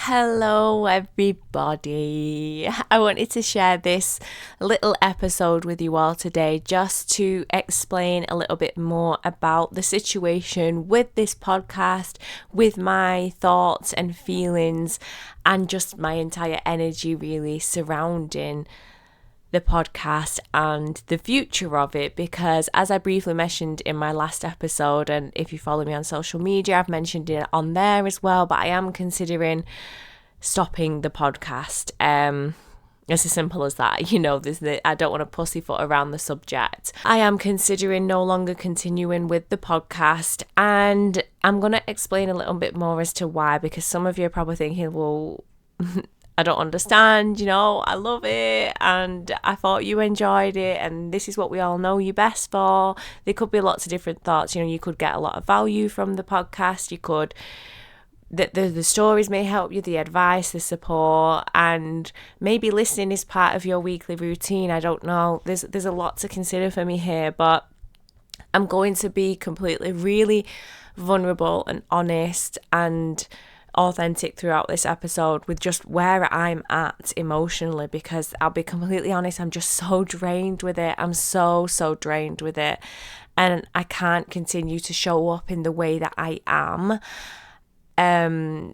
Hello, everybody. I wanted to share this little episode with you all today just to explain a little bit more about the situation with this podcast, with my thoughts and feelings, and just my entire energy really surrounding the podcast and the future of it, because as I briefly mentioned in my last episode, and if you follow me on social media, I've mentioned it on there as well, but I am considering stopping the podcast. It's as simple as that. I don't want to pussyfoot around the subject. I am considering no longer continuing with the podcast, and I'm going to explain a little bit more as to why, because some of you are probably thinking, well, I don't understand, I love it and I thought you enjoyed it and this is what we all know you best for. There could be lots of different thoughts. You could get a lot of value from the podcast. You could, the stories may help you, the advice, the support, and maybe listening is part of your weekly routine. I don't know. There's a lot to consider for me here, but I'm going to be completely, really vulnerable and honest and authentic throughout this episode with just where I'm at emotionally, because I'll be completely honest, I'm just so drained with it. I'm so drained with it, and I can't continue to show up in the way that I am,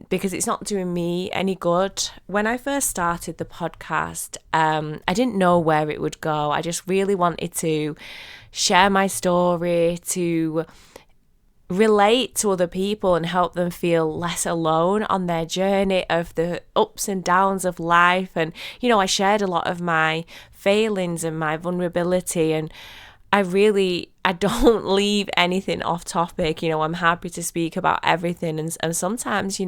because it's not doing me any good. When I first started the podcast, I didn't know where it would go. I just really wanted to share my story, to relate to other people and help them feel less alone on their journey of the ups and downs of life. And I shared a lot of my failings and my vulnerability, and I don't leave anything off topic. I'm happy to speak about everything, and sometimes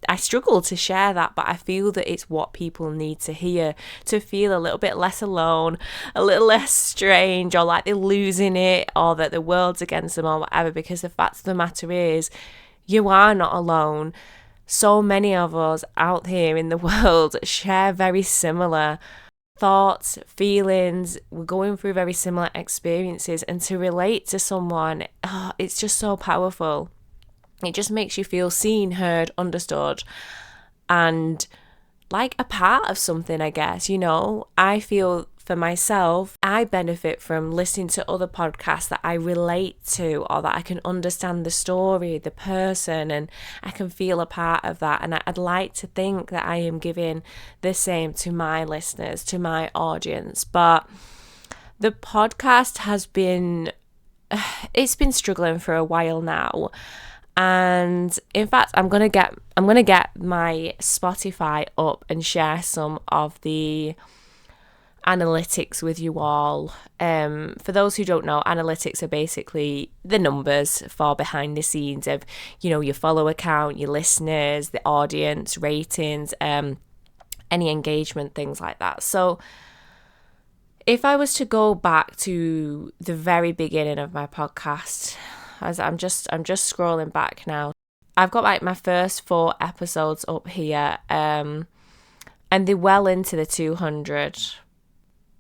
I struggle to share that, but I feel that it's what people need to hear, to feel a little bit less alone, a little less strange, or like they're losing it, or that the world's against them, or whatever. Because the fact of the matter is, you are not alone. So many of us out here in the world share very similar thoughts, feelings. We're going through very similar experiences, and to relate to someone, it's just so powerful. It just makes you feel seen, heard, understood, and like a part of something, I guess. I feel for myself, I benefit from listening to other podcasts that I relate to, or that I can understand the story, the person, and I can feel a part of that. And I'd like to think that I am giving the same to my listeners, to my audience. But the podcast has been struggling for a while now. And in fact, I'm gonna get my Spotify up and share some of the analytics with you all. For those who don't know, analytics are basically the numbers for behind the scenes of your follower count, your listeners, the audience, ratings, any engagement, things like that. So if I was to go back to the very beginning of my podcast, as I'm just scrolling back now, I've got like my first 4 episodes up here, and they're well into the 200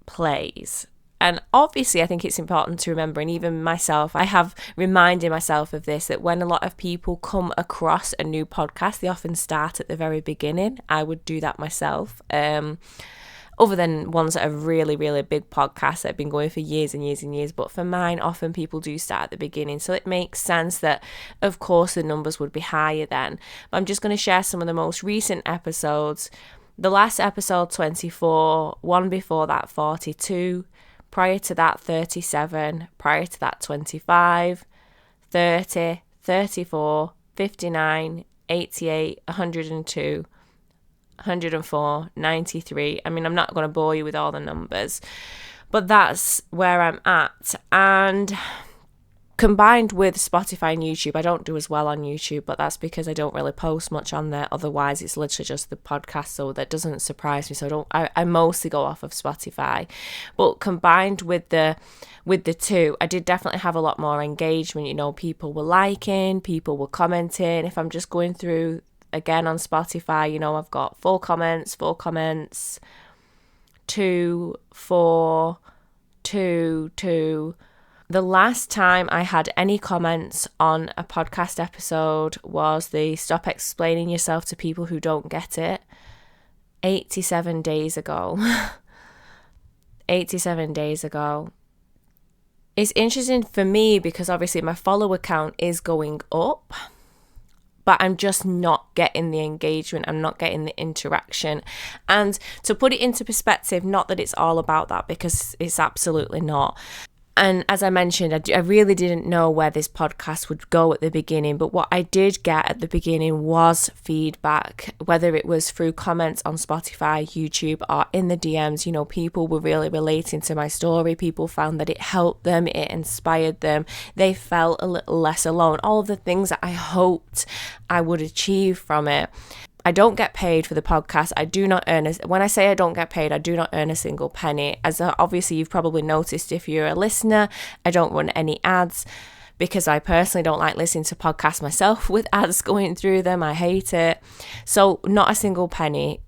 plays. And obviously I think it's important to remember, and even myself, I have reminded myself of this, that when a lot of people come across a new podcast, they often start at the very beginning. I would do that myself, other than ones that are really, really big podcasts that have been going for years and years and years. But for mine, often people do start at the beginning. So it makes sense that, of course, the numbers would be higher then. But I'm just going to share some of the most recent episodes. The last episode, 24, one before that, 42, prior to that, 37, prior to that, 25, 30, 34, 59, 88, 102, 104, 93. I mean, I'm not going to bore you with all the numbers, but that's where I'm at. And combined with Spotify and YouTube, I don't do as well on YouTube, but that's because I don't really post much on there. Otherwise, it's literally just the podcast, so that doesn't surprise me. So I mostly go off of Spotify. But combined with the two, I did definitely have a lot more engagement. People were liking, people were commenting. If I'm just going through again on Spotify, I've got 4 comments, 2, 4, 2, The last time I had any comments on a podcast episode was the stop explaining yourself to people who don't get it. 87 days ago. 87 days ago. It's interesting for me because obviously my follower count is going up, but I'm just not getting the engagement. I'm not getting the interaction. And to put it into perspective, not that it's all about that, because it's absolutely not. And as I mentioned, I really didn't know where this podcast would go at the beginning, but what I did get at the beginning was feedback, whether it was through comments on Spotify, YouTube, or in the DMs. You know, people were really relating to my story. People found that it helped them, it inspired them. They felt a little less alone. All of the things that I hoped I would achieve from it. I don't get paid for the podcast. I do not earn when I say I don't get paid, I do not earn a single penny. As obviously you've probably noticed if you're a listener, I don't run any ads because I personally don't like listening to podcasts myself with ads going through them. I hate it. So not a single penny.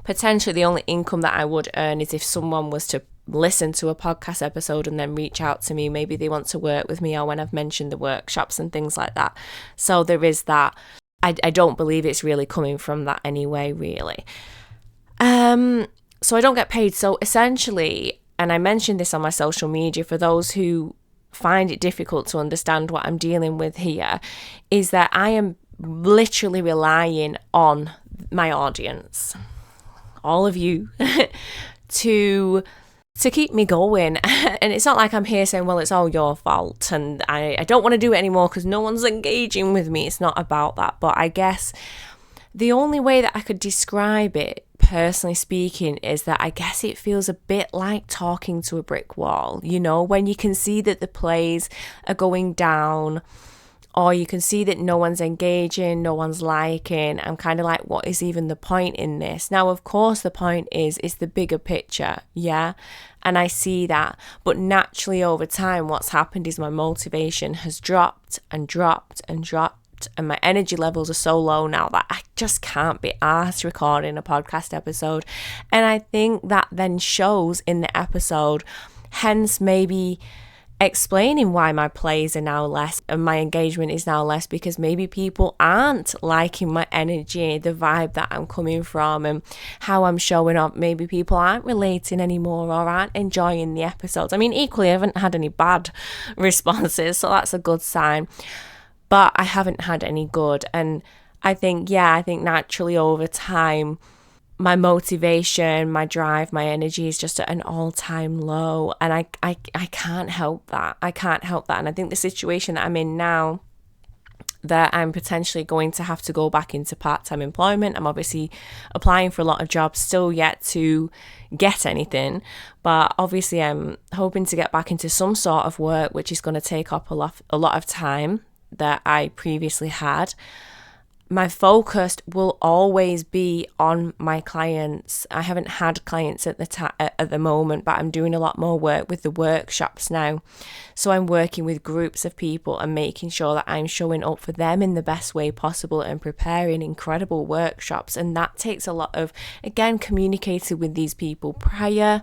Potentially the only income that I would earn is if someone was to listen to a podcast episode and then reach out to me. Maybe they want to work with me, or when I've mentioned the workshops and things like that. So there is that. I don't believe it's really coming from that anyway, really. So I don't get paid. So essentially, and I mentioned this on my social media, for those who find it difficult to understand what I'm dealing with here, is that I am literally relying on my audience, all of you, to keep me going. And it's not like I'm here saying, well, it's all your fault and I don't want to do it anymore because no one's engaging with me. It's not about that. But I guess the only way that I could describe it, personally speaking, is that I guess it feels a bit like talking to a brick wall, you know, when you can see that the plays are going down, or you can see that no one's engaging, no one's liking. I'm kind of like, what is even the point in this? Now, of course, the point is the bigger picture, yeah? And I see that. But naturally, over time, what's happened is my motivation has dropped and dropped and dropped. And my energy levels are so low now that I just can't be arsed recording a podcast episode. And I think that then shows in the episode, hence maybe explaining why my plays are now less and my engagement is now less, because maybe people aren't liking my energy, the vibe that I'm coming from and how I'm showing up. Maybe people aren't relating anymore or aren't enjoying the episodes. I mean, equally, I haven't had any bad responses, so that's a good sign, but I haven't had any good. And I think naturally over time, my motivation, my drive, my energy is just at an all-time low, and I can't help that. I can't help that. And I think the situation that I'm in now, that I'm potentially going to have to go back into part-time employment. I'm obviously applying for a lot of jobs, still yet to get anything, but obviously I'm hoping to get back into some sort of work, which is going to take up a lot of time that I previously had. My focus will always be on my clients. I haven't had clients at the moment, but I'm doing a lot more work with the workshops now. So I'm working with groups of people and making sure that I'm showing up for them in the best way possible and preparing incredible workshops. And that takes a lot of, again, communicating with these people prior,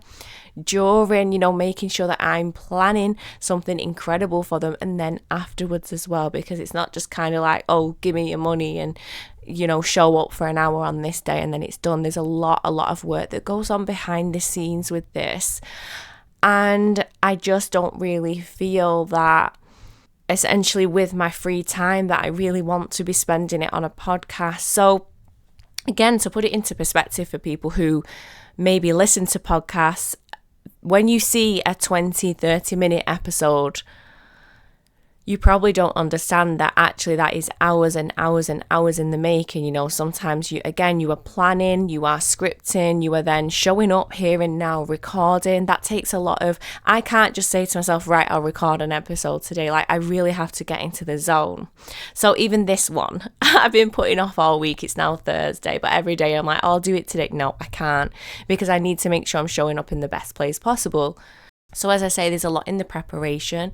during, you know, making sure that I'm planning something incredible for them, and then afterwards as well, because it's not just kind of like, oh, give me your money and, you know, show up for an hour on this day and then it's done. There's a lot of work that goes on behind the scenes with this, and I just don't really feel that essentially with my free time that I really want to be spending it on a podcast. So again, to put it into perspective for people who maybe listen to podcasts, when you see a 20-30 minute episode, you probably don't understand that actually that is hours and hours and hours in the making. You know, sometimes you are planning, you are scripting, you are then showing up here and now, recording. That takes a lot of, I can't just say to myself, right, I'll record an episode today. Like, I really have to get into the zone. So even this one, I've been putting off all week. It's now Thursday, but every day I'm like, I'll do it today. No, I can't, because I need to make sure I'm showing up in the best place possible. So as I say, there's a lot in the preparation,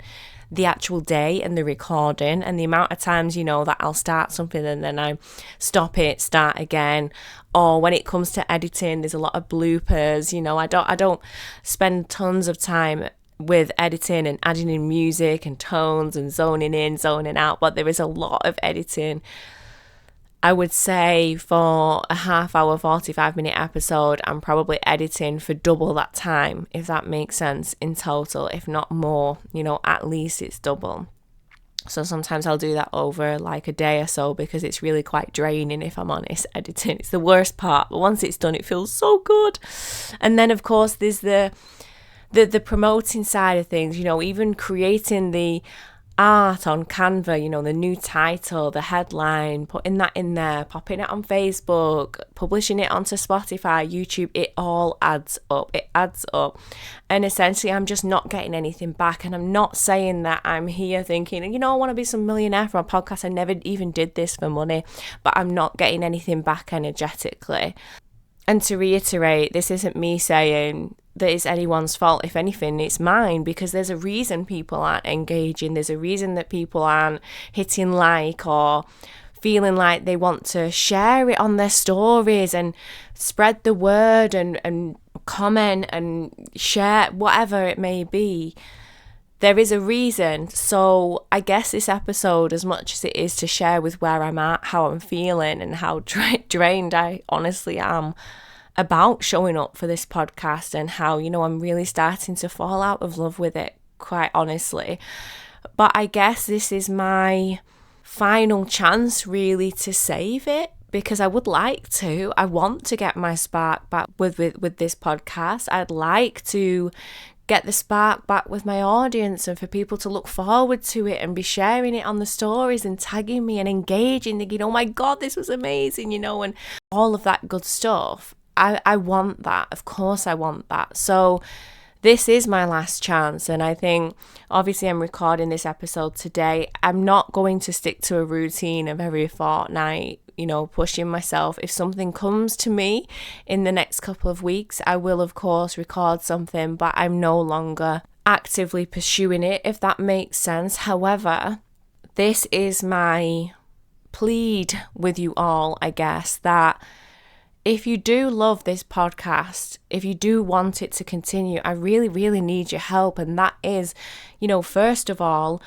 the actual day and the recording, and the amount of times, you know, that I'll start something and then I stop it, start again. Or when it comes to editing, there's a lot of bloopers. You know, I don't spend tons of time with editing and adding in music and tones and zoning in, zoning out, but there is a lot of editing. I would say for a half hour, 45-minute episode, I'm probably editing for double that time, if that makes sense, in total, if not more, at least it's double. So sometimes I'll do that over like a day or so because it's really quite draining, if I'm honest, editing. It's the worst part, but once it's done, it feels so good. And then, of course, there's the promoting side of things, even creating the art on Canva, the new title, the headline, putting that in there, popping it on Facebook, publishing it onto Spotify, YouTube, it all adds up. It adds up. And essentially, I'm just not getting anything back. And I'm not saying that I'm here thinking, I want to be some millionaire for a podcast. I never even did this for money, but I'm not getting anything back energetically. And to reiterate, this isn't me saying that it's anyone's fault. If anything, it's mine, because there's a reason people aren't engaging. There's a reason that people aren't hitting like or feeling like they want to share it on their stories and spread the word and comment and share, whatever it may be. There is a reason. So I guess this episode, as much as it is to share with where I'm at, how I'm feeling and how drained I honestly am about showing up for this podcast, and how, I'm really starting to fall out of love with it, quite honestly. But I guess this is my final chance really to save it, because I would like to. I want to get my spark back with this podcast. I'd like to get the spark back with my audience and for people to look forward to it and be sharing it on the stories and tagging me and engaging, thinking, oh my God, this was amazing, and all of that good stuff. I want that. Of course I want that. So this is my last chance. And I think, obviously, I'm recording this episode today. I'm not going to stick to a routine of every fortnight, pushing myself. If something comes to me in the next couple of weeks, I will, of course, record something, but I'm no longer actively pursuing it, if that makes sense. However, this is my plead with you all, I guess, that if you do love this podcast, if you do want it to continue, I really, really need your help. And that is, first of all,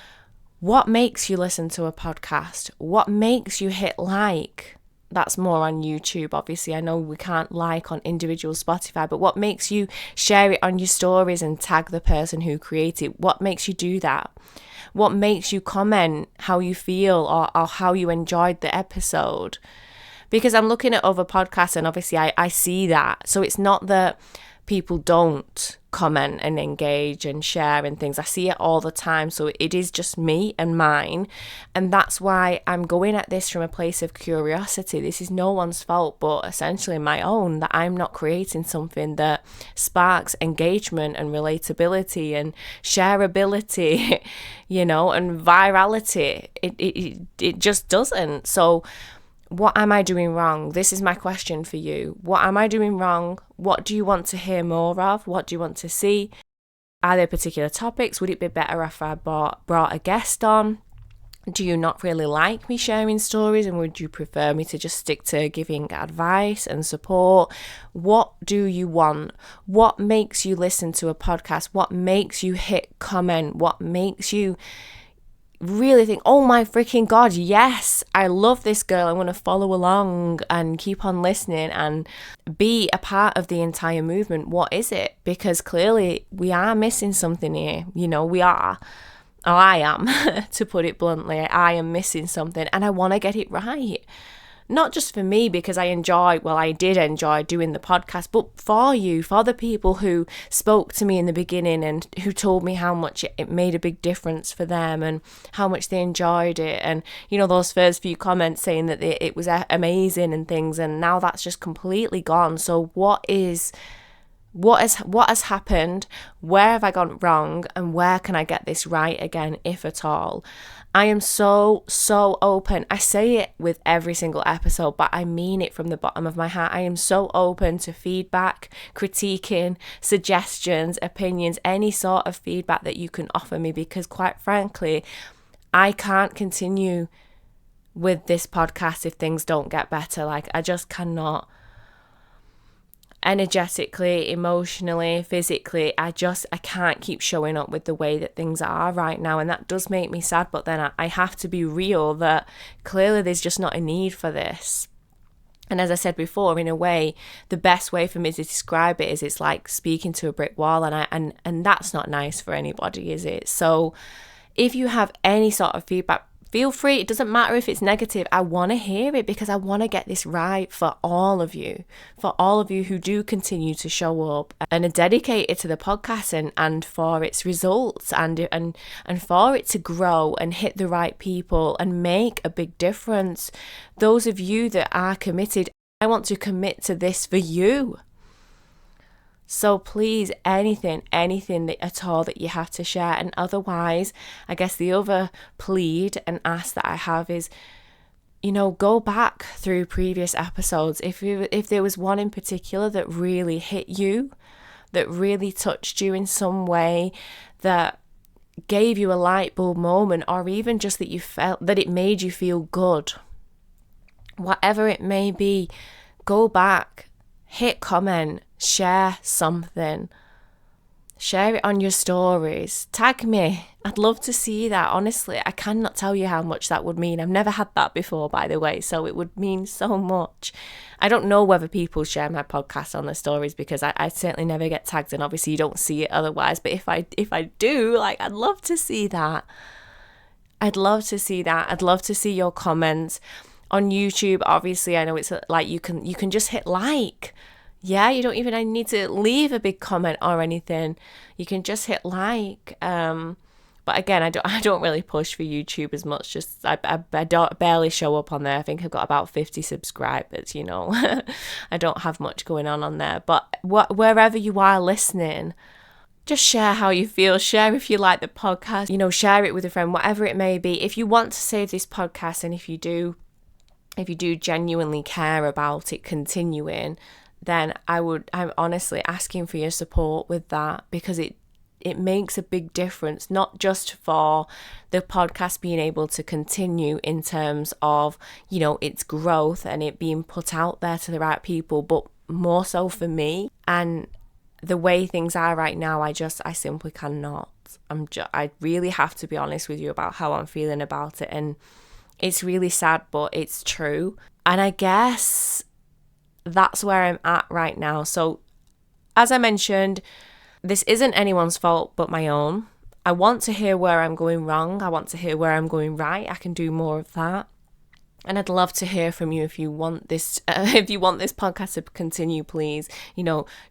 what makes you listen to a podcast? What makes you hit like? That's more on YouTube, obviously. I know we can't like on individual Spotify, but what makes you share it on your stories and tag the person who created it? What makes you do that? What makes you comment how you feel or how you enjoyed the episode? Because I'm looking at other podcasts and obviously I see that. So it's not that people don't comment and engage and share and things. I see it all the time. So it is just me and mine. And that's why I'm going at this from a place of curiosity. This is no one's fault, but essentially my own, that I'm not creating something that sparks engagement and relatability and shareability, and virality. It just doesn't. So what am I doing wrong? This is my question for you. What am I doing wrong? What do you want to hear more of? What do you want to see? Are there particular topics? Would it be better if I brought a guest on? Do you not really like me sharing stories, and would you prefer me to just stick to giving advice and support? What do you want? What makes you listen to a podcast? What makes you hit comment? What makes you really think, oh my freaking God, yes, I love this girl, I'm going to follow along and keep on listening and be a part of the entire movement? What is it? Because clearly we are missing something here. We are. Oh, I am, to put it bluntly. I am missing something, and I want to get it right. Not just for me, because I did enjoy doing the podcast, but for you, for the people who spoke to me in the beginning and who told me how much it made a big difference for them and how much they enjoyed it. And, those first few comments saying that it was amazing and things, and now that's just completely gone. So what has happened? Where have I gone wrong? And where can I get this right again, if at all? I am so open. I say it with every single episode, but I mean it from the bottom of my heart. I am so open to feedback, critiquing, suggestions, opinions, any sort of feedback that you can offer me, because quite frankly, I can't continue with this podcast if things don't get better. I just cannot. energetically, emotionally, physically, I can't keep showing up with the way that things are right now. And that does make me sad. But then I have to be real that clearly there's just not a need for this. And as I said before, in a way, the best way for me to describe it is it's like speaking to a brick wall, and that's not nice for anybody, is it? So if you have any sort of feedback, feel free. It doesn't matter if it's negative. I want to hear it because I want to get this right for all of you who do continue to show up and are dedicated to the podcast and for its results and for it to grow and hit the right people and make a big difference. Those of you that are committed, I want to commit to this for you. So please, anything that at all that you have to share. And otherwise, I guess the other plead and ask that I have is, go back through previous episodes. If there was one in particular that really hit you, that really touched you in some way, that gave you a light bulb moment, or even just that you felt that it made you feel good, whatever it may be, go back, hit comment, share something, share it on your stories, tag me. I'd love to see that. Honestly, I cannot tell you how much that would mean. I've never had that before, by the way, so it would mean so much. I don't know whether people share my podcast on their stories because I certainly never get tagged, and obviously you don't see it otherwise, but if I do, I'd love to see that. I'd love to see your comments on YouTube. Obviously, I know it's like you can just hit like. Yeah, you don't even need to leave a big comment or anything. You can just hit like. But again, I don't really push for YouTube as much. Just I don't barely show up on there. I think I've got about 50 subscribers. I don't have much going on there. But wherever you are listening, just share how you feel. Share if you like the podcast. Share it with a friend, whatever it may be. If you want to save this podcast, and if you do genuinely care about it continuing, then I'm honestly asking for your support with that, because it makes a big difference, not just for the podcast being able to continue in terms of, its growth and it being put out there to the right people, but more so for me. And the way things are right now, I simply cannot. I really have to be honest with you about how I'm feeling about it. And it's really sad, but it's true. And I guess that's where I'm at right now. So as I mentioned, this isn't anyone's fault but my own. I want to hear where I'm going wrong. I want to hear where I'm going right. I can do more of that. And I'd love to hear from you if you want this podcast to continue. Please,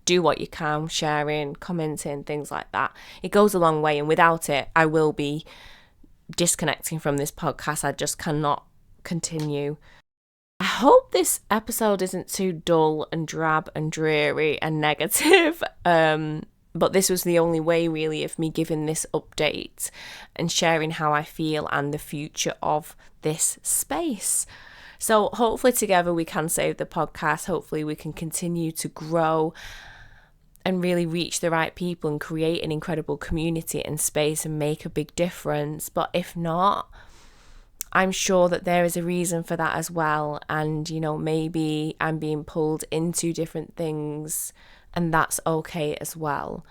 do what you can, sharing, commenting, things like that. It goes a long way, and without it, I will be disconnecting from this podcast. I just cannot continue. I hope this episode isn't too dull and drab and dreary and negative. But this was the only way really of me giving this update and sharing how I feel and the future of this space. So hopefully together we can save the podcast. Hopefully we can continue to grow and really reach the right people and create an incredible community and space and make a big difference. But if not, I'm sure that there is a reason for that as well. And, maybe I'm being pulled into different things, and that's okay as well.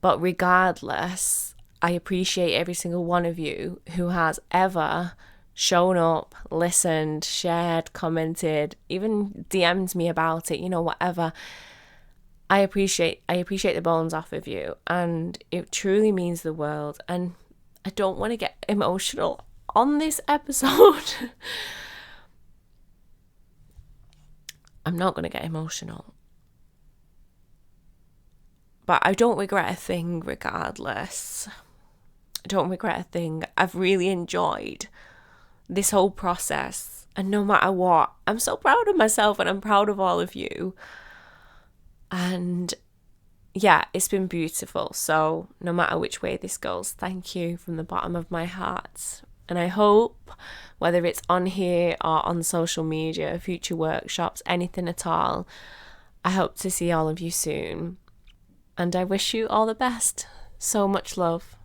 But regardless, I appreciate every single one of you who has ever shown up, listened, shared, commented, even DM'd me about it, whatever. I appreciate the bones off of you, and it truly means the world. And I don't want to get emotional on this episode. I'm not going to get emotional. But I don't regret a thing regardless. I don't regret a thing. I've really enjoyed this whole process. And no matter what, I'm so proud of myself, and I'm proud of all of you. And yeah, it's been beautiful. So no matter which way this goes, thank you from the bottom of my heart. And I hope, whether it's on here or on social media, future workshops, anything at all, I hope to see all of you soon. And I wish you all the best. So much love.